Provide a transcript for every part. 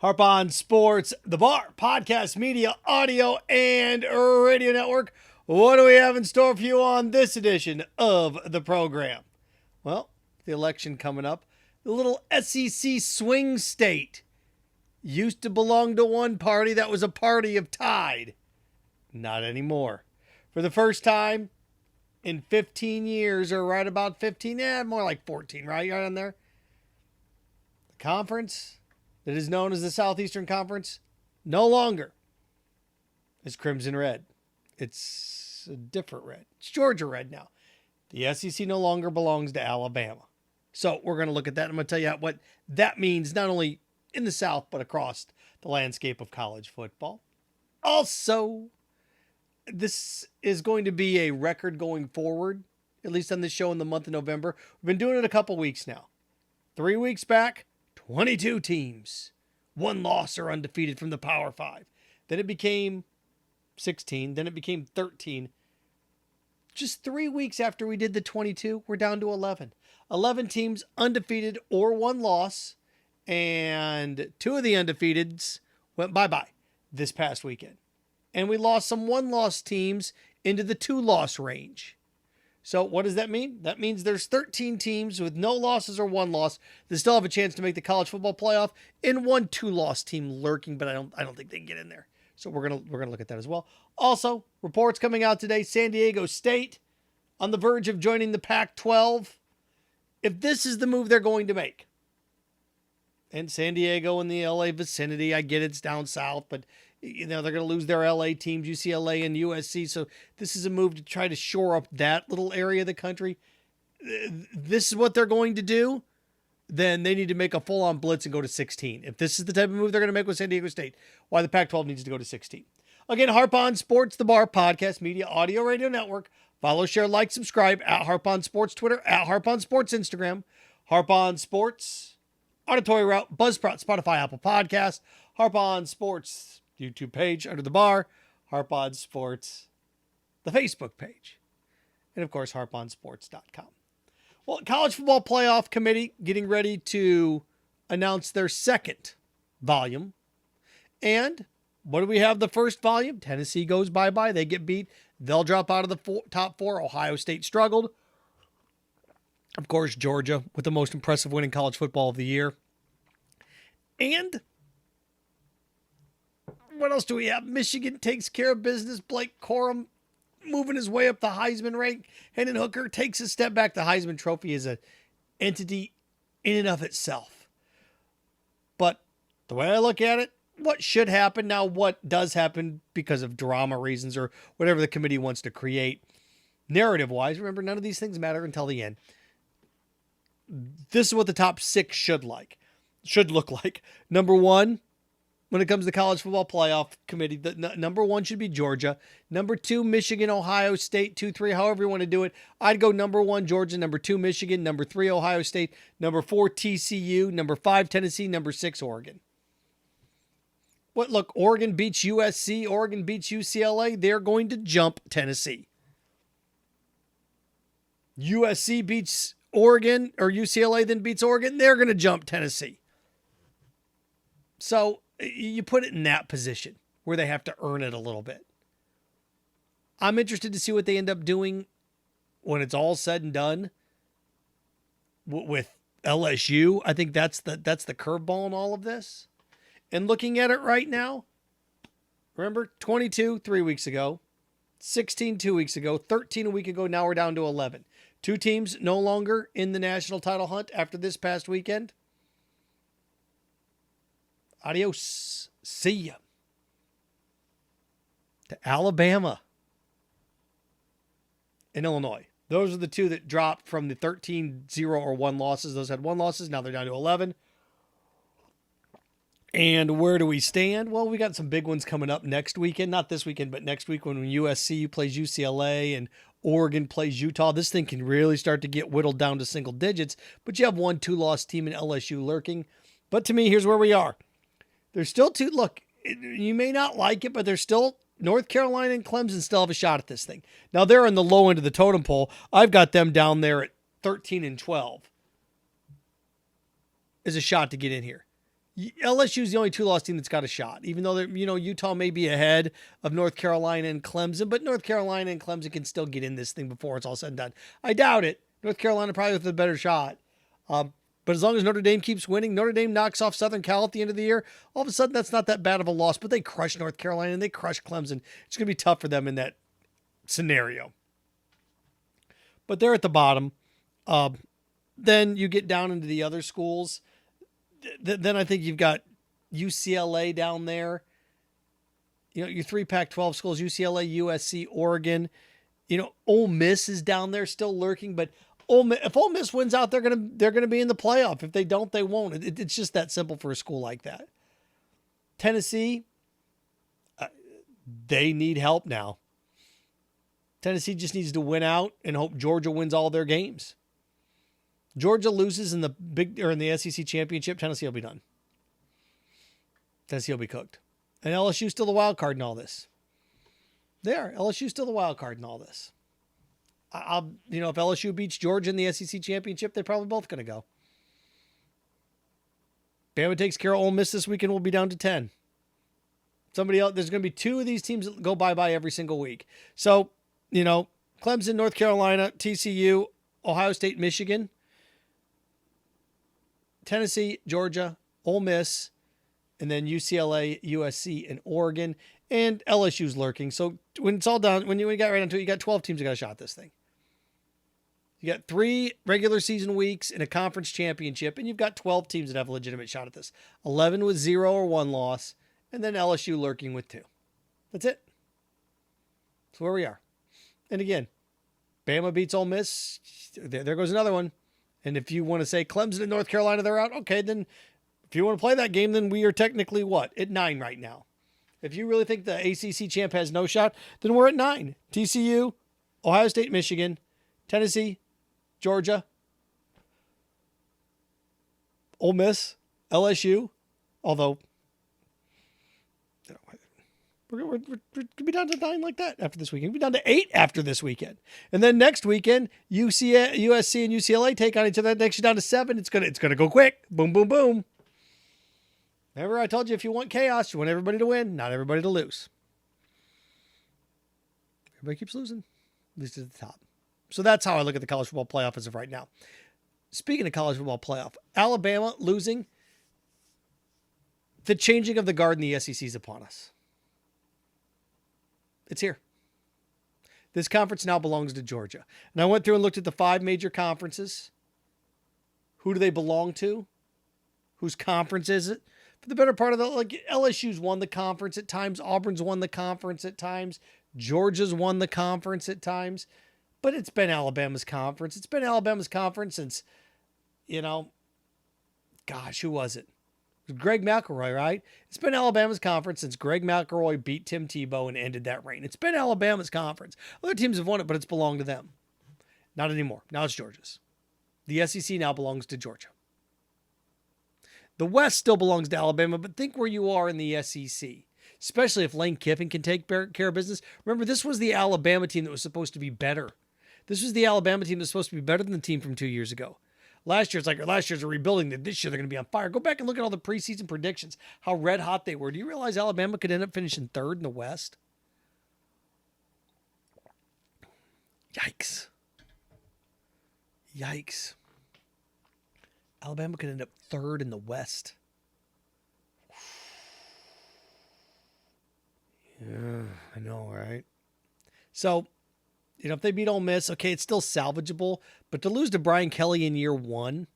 Harp on Sports, the Bar, podcast, media, audio, and radio network. What do we have in store for you on this edition of the program? Well, the election coming up. The little SEC swing state used to belong to one party that was a party of tide. Not anymore. For the first time in 15 years, or right about 15, more like 14, right on there. The conference that is known as the Southeastern Conference no longer is Crimson Red. It's a different red. It's Georgia Red now. The SEC no longer belongs to Alabama. So we're going to look at that. I'm going to tell you what that means, not only in the South, but across the landscape of college football. Also, this is going to be a record going forward, at least on this show in the month of November. We've been doing it a couple weeks now. 3 weeks back, 22 teams, one loss or undefeated from the Power 5. Then it became 16. Then it became 13. Just 3 weeks after we did the 22, we're down to 11. 11 teams undefeated or one loss. And 2 of the undefeateds went bye-bye this past weekend. And we lost some one-loss teams into the 2-loss range. So what does that mean? That means there's 13 teams with no losses or one loss that still have a chance to make the college football playoff, and one 2-loss team lurking, but I don't think they can get in there. So we're gonna look at that as well. Also, reports coming out today: San Diego State on the verge of joining the Pac-12. If this is the move they're going to make, and San Diego in the LA vicinity, I get it's down south, but they're going to lose their LA teams, UCLA and USC. So this is a move to try to shore up that little area of the country. This is what they're going to do. Then they need to make a full-on blitz and go to 16. If this is the type of move they're going to make with San Diego State, why the Pac-12 needs to go to 16. Again, Harp on Sports, the Bar, podcast, media, audio, radio network. Follow, share, like, subscribe at Harp on Sports Twitter, at Harp on Sports Instagram, Harp on Sports Auditory Route, Buzzsprout, Spotify, Apple Podcasts, Harp on Sports YouTube page under the Bar, Harp on Sports, the Facebook page, and of course, harponsports.com. Well, College Football Playoff Committee getting ready to announce their second volume. And what do we have the first volume? Tennessee goes bye-bye. They get beat. They'll drop out of the top 4. Ohio State struggled. Of course, Georgia with the most impressive win in college football of the year. And what else do we have? Michigan takes care of business. Blake Corum moving his way up the Heisman rank. Hendon Hooker takes a step back. The Heisman Trophy is an entity in and of itself. But the way I look at it, what should happen now, what does happen because of drama reasons or whatever the committee wants to create, narrative-wise, remember, none of these things matter until the end. This is what the top 6 should look like. Number 1, when it comes to the College Football Playoff Committee, number 1 should be Georgia. Number 2, Michigan, Ohio State, 2, 3, however you want to do it. I'd go number 1, Georgia. Number 2, Michigan. Number 3, Ohio State. Number 4, TCU. Number 5, Tennessee. Number 6, Oregon. Look, Oregon beats USC. Oregon beats UCLA. They're going to jump Tennessee. USC beats Oregon, or UCLA then beats Oregon. They're going to jump Tennessee. So you put it in that position where they have to earn it a little bit. I'm interested to see what they end up doing when it's all said and done with LSU. I think that's the curveball in all of this. And looking at it right now, remember 22 3 weeks ago, 16 2 weeks ago, 13 a week ago. Now we're down to 11. 2 teams no longer in the national title hunt after this past weekend. Adios. See ya. To Alabama and Illinois. Those are the 2 that dropped from the 13-0 or 1 losses. Those had 1 losses. Now they're down to 11. And where do we stand? Well, we got some big ones coming up next weekend. Not this weekend, but next week when USC plays UCLA and Oregon plays Utah. This thing can really start to get whittled down to single digits. But you have 1 2-loss team in LSU lurking. But to me, here's where we are. There's still 2. Look, you may not like it, but there's still North Carolina and Clemson still have a shot at this thing. Now, they're in the low end of the totem pole. I've got them down there at 13 and 12. Is a shot to get in here. LSU's the only two-loss team that's got a shot, even though Utah may be ahead of North Carolina and Clemson, but North Carolina and Clemson can still get in this thing before it's all said and done. I doubt it. North Carolina probably with a better shot. But as long as Notre Dame keeps winning, Notre Dame knocks off Southern Cal at the end of the year, all of a sudden that's not that bad of a loss, but they crush North Carolina and they crush Clemson. It's going to be tough for them in that scenario. But they're at the bottom. Then you get down into the other schools. Then I think you've got UCLA down there. Your three Pac-12 schools, UCLA, USC, Oregon. Ole Miss is down there still lurking, but if Ole Miss wins out, they're gonna be in the playoff. If they don't, they won't. It's just that simple for a school like that. Tennessee, they need help now. Tennessee just needs to win out and hope Georgia wins all their games. Georgia loses in the SEC championship, Tennessee will be done. Tennessee will be cooked. And LSU's still the wild card in all this. They are. LSU's still the wild card in all this. If LSU beats Georgia in the SEC championship, they're probably both going to go. Bama takes care of Ole Miss this weekend, we'll be down to 10. Somebody else, there's going to be two of these teams that go bye-bye every single week. So, Clemson, North Carolina, TCU, Ohio State, Michigan, Tennessee, Georgia, Ole Miss, and then UCLA, USC, and Oregon, and LSU's lurking. So when it's all done, when you got right into it, you got 12 teams that got a shot at this thing. You got 3 regular season weeks and a conference championship, and you've got 12 teams that have a legitimate shot at this. 11 with 0 or 1 loss, and then LSU lurking with 2. That's it. That's where we are. And again, Bama beats Ole Miss. There goes another one. And if you want to say Clemson and North Carolina, they're out. Okay, then if you want to play that game, then we are technically what? At 9 right now. If you really think the ACC champ has no shot, then we're at 9. TCU, Ohio State, Michigan, Tennessee, Georgia, Ole Miss, LSU. Although, we're going to be down to 9 like that after this weekend. We'll be down to 8 after this weekend. And then next weekend, USC and UCLA take on each other. That takes you down to 7. It's gonna go quick. Boom, boom, boom. Remember, I told you if you want chaos, you want everybody to win, not everybody to lose. Everybody keeps losing, at least at the top. So that's how I look at the college football playoff as of right now. Speaking of college football playoff, Alabama losing. The changing of the guard in the SEC is upon us. It's here. This conference now belongs to Georgia. And I went through and looked at the 5 major conferences. Who do they belong to? Whose conference is it? For the better part of LSU's won the conference at times. Auburn's won the conference at times. Georgia's won the conference at times. But it's been Alabama's conference. It's been Alabama's conference since, who was it? Greg McElroy, right? It's been Alabama's conference since Greg McElroy beat Tim Tebow and ended that reign. It's been Alabama's conference. Other teams have won it, but it's belonged to them. Not anymore. Now it's Georgia's. The SEC now belongs to Georgia. The West still belongs to Alabama, but think where you are in the SEC, especially if Lane Kiffin can take care of business. Remember, this was the Alabama team that was supposed to be better. This was the Alabama team that was supposed to be better than the team from 2 years ago. Last year's a rebuilding. This year they're going to be on fire. Go back and look at all the preseason predictions, how red hot they were. Do you realize Alabama could end up finishing 3rd in the West? Yikes. Alabama could end up 3rd in the West. Yeah, I know, right? So, if they beat Ole Miss, okay, it's still salvageable. But to lose to Brian Kelly in year 1,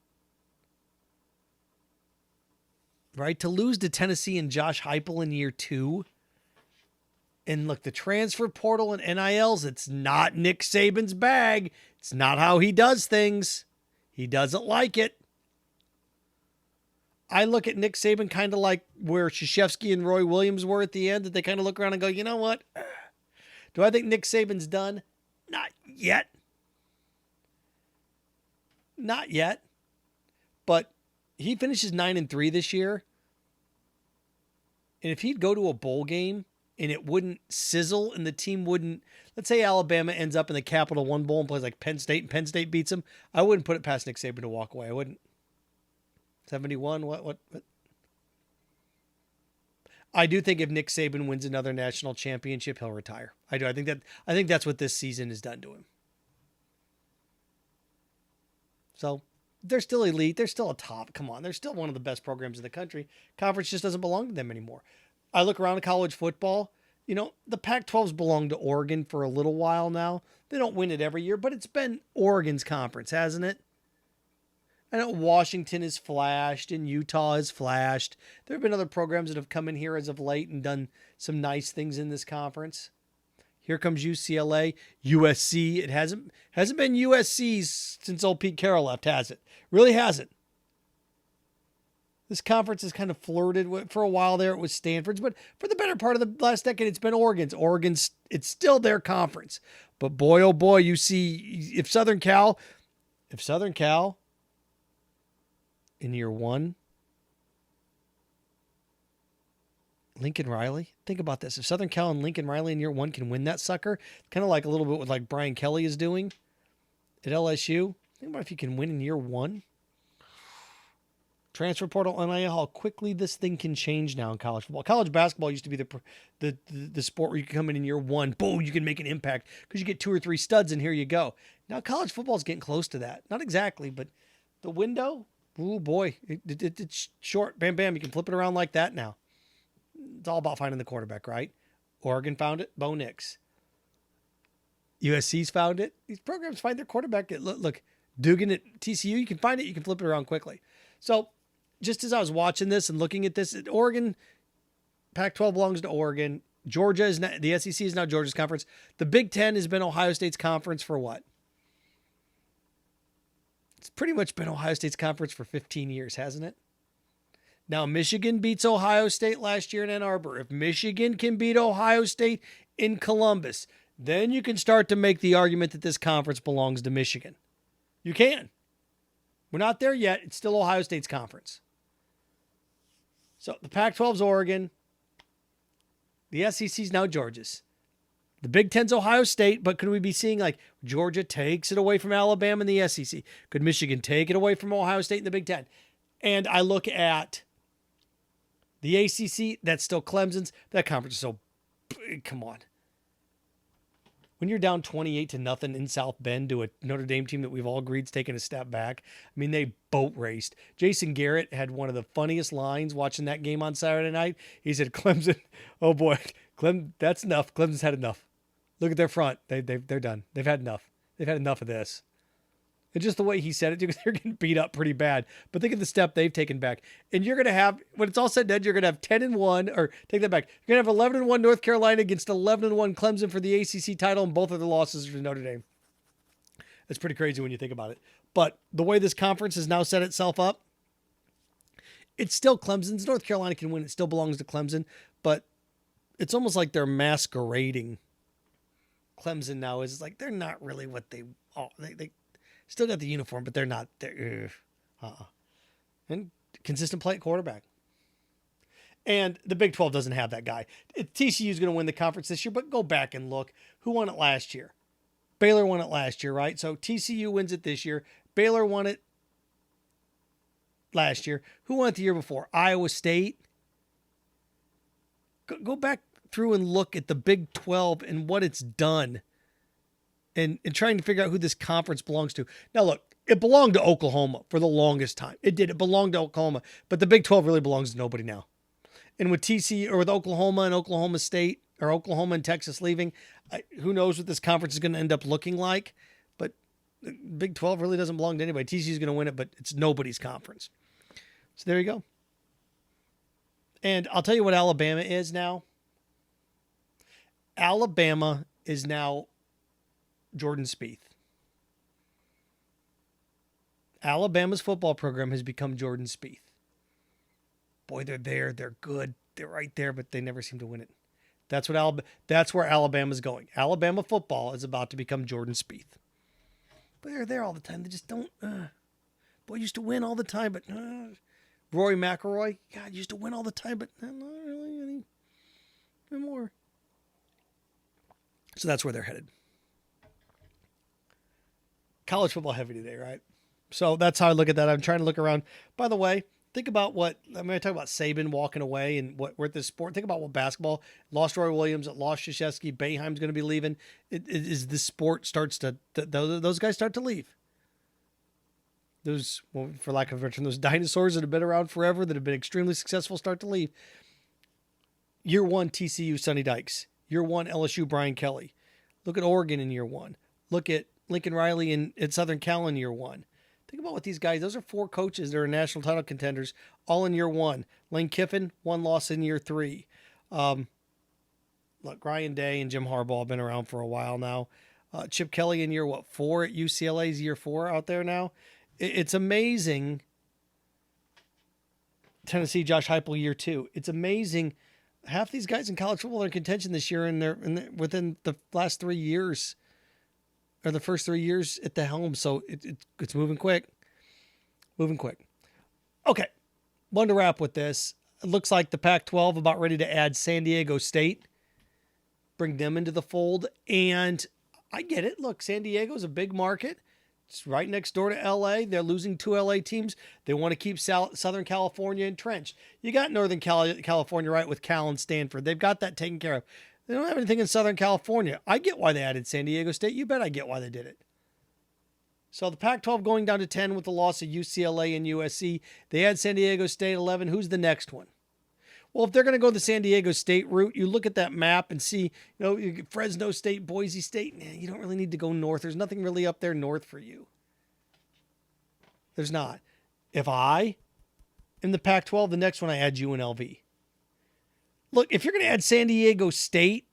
right? To lose to Tennessee and Josh Heupel in year 2. And look, the transfer portal and NILs, it's not Nick Saban's bag. It's not how he does things. He doesn't like it. I look at Nick Saban kind of like where Krzyzewski and Roy Williams were at the end, that they kind of look around and go, you know what? Do I think Nick Saban's done? Not yet. Not yet. But he finishes 9-3 this year. And if he'd go to a bowl game and it wouldn't sizzle and the team wouldn't, let's say Alabama ends up in the Capital One Bowl and plays like Penn State and Penn State beats them, I wouldn't put it past Nick Saban to walk away. I wouldn't. 71, what? I do think if Nick Saban wins another national championship, he'll retire. I do. I think that's what this season has done to him. So they're still elite. They're still a top. Come on. They're still one of the best programs in the country. Conference just doesn't belong to them anymore. I look around at college football. You know, the Pac-12's belonged to Oregon for a little while now. They don't win it every year, but it's been Oregon's conference, hasn't it? I know Washington has flashed and Utah has flashed. There have been other programs that have come in here as of late and done some nice things in this conference. Here comes UCLA, USC. It hasn't been USC's since old Pete Carroll left, has it? Really hasn't. This conference has kind of flirted with, for a while there. It was Stanford's, but for the better part of the last decade, it's been Oregon's. It's still their conference. But boy, oh boy, you see, if Southern Cal in year one, Lincoln Riley, think about this. If Southern Cal and Lincoln Riley in year one can win that sucker, kind of like a little bit what like Brian Kelly is doing at LSU. Think about if you can win in year one. Transfer portal, NIL, how quickly this thing can change now in college football. College basketball used to be the sport where you can come in year one, boom, you can make an impact because you get 2 or 3 studs and here you go. Now college football is getting close to that. Not exactly, but the window, oh boy, it's short. Bam, bam, you can flip it around like that now. It's all about finding the quarterback, right? Oregon found it, Bo Nix. USC's found it. These programs find their quarterback. Look, Dugan at TCU, you can find it, you can flip it around quickly. So just as I was watching this and looking at this, Oregon, Pac-12 belongs to Oregon. Georgia is not, the SEC is now Georgia's conference. The Big Ten has been Ohio State's conference for what? It's pretty much been Ohio State's conference for 15 years, hasn't it? Now, Michigan beats Ohio State last year in Ann Arbor. If Michigan can beat Ohio State in Columbus, then you can start to make the argument that this conference belongs to Michigan. You can. We're not there yet. It's still Ohio State's conference. So the Pac-12's Oregon. The SEC's now Georgia's. The Big Ten's Ohio State, but could we be seeing like Georgia takes it away from Alabama in the SEC? Could Michigan take it away from Ohio State in the Big Ten? And I look at the ACC, that's still Clemson's. That conference is so big. Come on. When you're down 28-0 in South Bend to a Notre Dame team that we've all agreed is taking a step back, I mean, they boat raced. Jason Garrett had one of the funniest lines watching that game on Saturday night. He said, Clemson, oh boy, that's enough. Clemson's had enough. Look at their front. They're done. They've had enough. They've had enough of this. It's just the way he said it, because they're getting beat up pretty bad. But think of the step they've taken back. And you're going to have, when it's all said and done, you're going to have 10-1, or take that back. You're going to have 11-1 North Carolina against 11-1 Clemson for the ACC title, and both of the losses to Notre Dame. That's pretty crazy when you think about it. But the way this conference has now set itself up, it's still Clemson's. North Carolina can win. It still belongs to Clemson. But it's almost like they're masquerading Clemson now. Is like they're not really what they are. They still got the uniform, but they're not there. And consistent play at quarterback. And the Big 12 doesn't have that guy. TCU is going to win the conference this year, but go back and look. Who won it last year? Baylor won it last year, right? So TCU wins it this year. Baylor won it last year. Who won it the year before? Iowa State. Go back through and look at the Big 12 and what it's done. And trying to figure out who this conference belongs to. Now, look, it belonged to Oklahoma for the longest time. It did. It belonged to Oklahoma. But the Big 12 really belongs to nobody now. And with TCU, or with Oklahoma and Oklahoma State, or Oklahoma and Texas leaving, who knows what this conference is going to end up looking like. But the Big 12 really doesn't belong to anybody. TCU is going to win it, but it's nobody's conference. So there you go. And I'll tell you what Alabama is now. Alabama is now Jordan Spieth. Alabama's football program has become Jordan Spieth. Boy, they're there. They're good. They're right there, but they never seem to win it. That's where Alabama's going. Alabama football is about to become Jordan Spieth. But they're there all the time. They just don't. Boy, used to win all the time, but Rory McIlroy, God, used to win all the time, but not really anymore. So that's where they're headed. College football heavy today, right? So that's how I look at that. I'm trying to look around. By the way, Think about I talk about Saban walking away and what we're at this sport. Think about what basketball lost Roy Williams, lost Krzyzewski, Boeheim's going to be leaving. It is this sport starts to those guys start to leave. Those, well, for lack of a better term, those dinosaurs that have been around forever that have been extremely successful start to leave. Year one, TCU, Sonny Dykes. Year one, LSU, Brian Kelly. Look at Oregon in year one. Look at Lincoln Riley at Southern Cal in year one. Think about what these guys, those are 4 coaches that are national title contenders, all in year one. Lane Kiffin, 1 loss in year 3. Look, Ryan Day and Jim Harbaugh have been around for a while now. Chip Kelly in year, 4 at UCLA's year 4 out there now. It's amazing. Tennessee, Josh Heupel, year 2. It's amazing. Half these guys in college football are in contention this year, and within the last 3 years, or the first 3 years at the helm. So it's moving quick. Moving quick. Okay. One to wrap with this. It looks like the Pac-12 about ready to add San Diego State. Bring them into the fold. And I get it. Look, San Diego's a big market. It's right next door to L.A. They're losing 2 L.A. teams. They want to keep Southern California entrenched. You got Northern California right with Cal and Stanford. They've got that taken care of. They don't have anything in Southern California. I get why they added San Diego State. You bet I get why they did it. So the Pac-12 going down to 10 with the loss of UCLA and USC. They add San Diego State 11. Who's the next one? Well, if they're going to go the San Diego State route, you look at that map and see, you get Fresno State, Boise State. You don't really need to go north. There's nothing really up there north for you. There's not. If I am the Pac-12, the next one I add UNLV. Look, if you're going to add San Diego State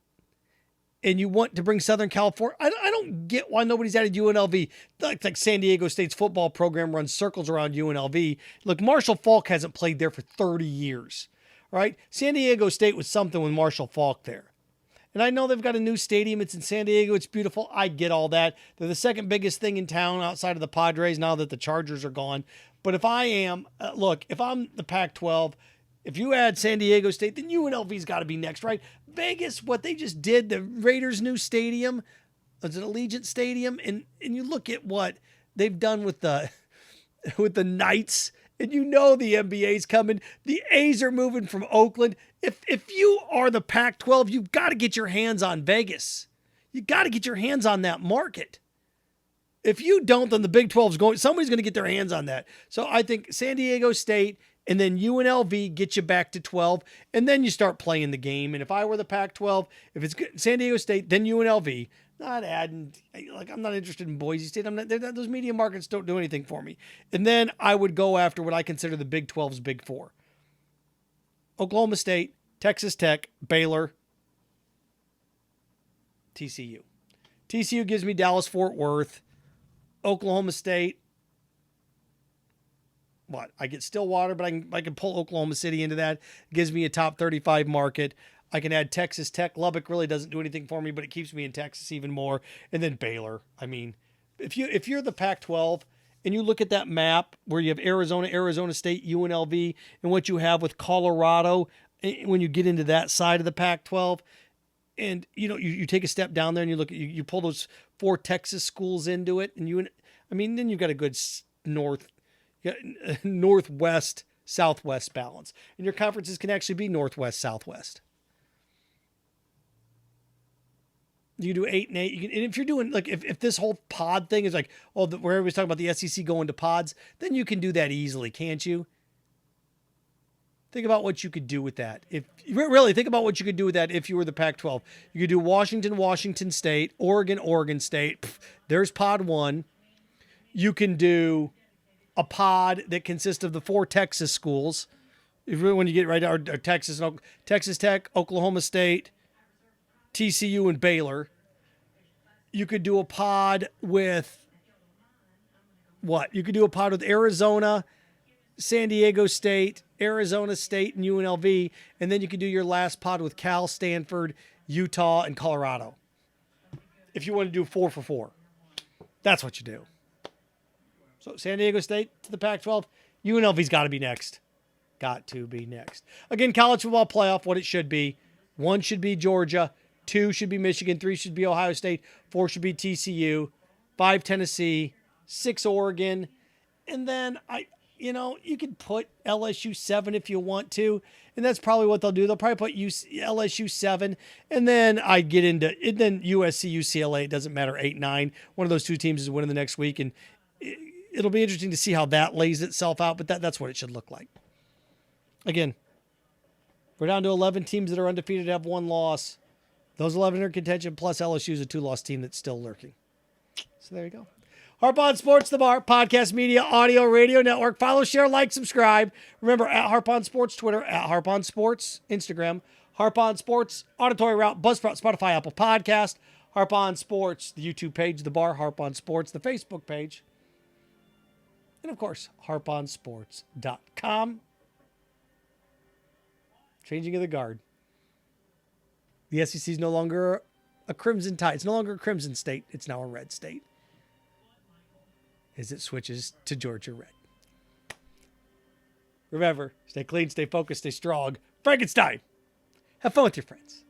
and you want to bring Southern California, I don't get why nobody's added UNLV. Like San Diego State's football program runs circles around UNLV. Look, Marshall Faulk hasn't played there for 30 years, right? San Diego State was something with Marshall Faulk there. And I know they've got a new stadium. It's in San Diego. It's beautiful. I get all that. They're the second biggest thing in town outside of the Padres now that the Chargers are gone. But if I'm the Pac-12, if you add San Diego State, then UNLV's got to be next, right? Vegas, what they just did, the Raiders' new stadium, it's an Allegiant Stadium, and you look at what they've done with the Knights, and the NBA's coming. The A's are moving from Oakland. If you are the Pac-12, you've got to get your hands on Vegas. You got to get your hands on that market. If you don't, then the Big 12's somebody's going to get their hands on that. So I think San Diego State and then UNLV get you back to 12, and then you start playing the game. And if I were the Pac-12, if it's San Diego State, then UNLV. Not adding, I'm not interested in Boise State. Those media markets don't do anything for me. And then I would go after what I consider the Big 12's Big 4. Oklahoma State, Texas Tech, Baylor, TCU. TCU gives me Dallas-Fort Worth. Oklahoma State, I get Stillwater, but I can pull Oklahoma City into that. It gives me a top 35 market. I can add Texas Tech. Lubbock really doesn't do anything for me, but it keeps me in Texas even more. And then Baylor. I mean, if you're the Pac-12 and you look at that map where you have Arizona State, UNLV, and what you have with Colorado, when you get into that side of the Pac-12, and you take a step down there and you look at you pull those 4 Texas schools into it, and then you've got a good northwest southwest balance, and your conferences can actually be northwest southwest. You do 8 and 8. And if you're doing if this whole pod thing is where everybody's talking about the SEC going to pods, then you can do that easily, can't you? Think about what you could do with that. Think about what you could do with that if you were the Pac-12. You could do Washington State, Oregon State. There's pod 1. You can do a pod that consists of the 4 Texas schools. When you get right out, Texas Tech, Oklahoma State, TCU, and Baylor. You could do a pod with You could do a pod with Arizona, San Diego State, Arizona State, and UNLV, and then you could do your last pod with Cal, Stanford, Utah, and Colorado. If you want to do 4 for 4. That's what you do. So San Diego State to the Pac-12, UNLV's got to be next. Got to be next. Again, college football playoff, what it should be. 1 should be Georgia. 2 should be Michigan. 3 should be Ohio State. 4 should be TCU. 5, Tennessee. 6, Oregon. And then you could put LSU 7 if you want to, and that's probably what they'll do. They'll probably put LSU 7, and then I get into it. Then USC, UCLA, it doesn't matter, 8, 9. One of those two teams is winning the next week, and it'll be interesting to see how that lays itself out, but that's what it should look like. Again, we're down to 11 teams that are undefeated, have one loss. Those 11 are in contention, plus LSU is a 2-loss team that's still lurking. So there you go. Harp on Sports, the Bar, podcast, media, audio, radio network. Follow, share, like, subscribe. Remember, at Harp on Sports, Twitter, at Harp on Sports, Instagram, Harp on Sports, Auditory Route, Buzzsprout, Spotify, Apple Podcast, Harp on Sports, the YouTube page, the Bar, Harp on Sports, the Facebook page, and of course, harponsports.com. Changing of the guard. The SEC is no longer a Crimson Tide. It's no longer a Crimson State. It's now a Red State, as it switches to Georgia Red. Remember, stay clean, stay focused, stay strong. Frankenstein, have fun with your friends.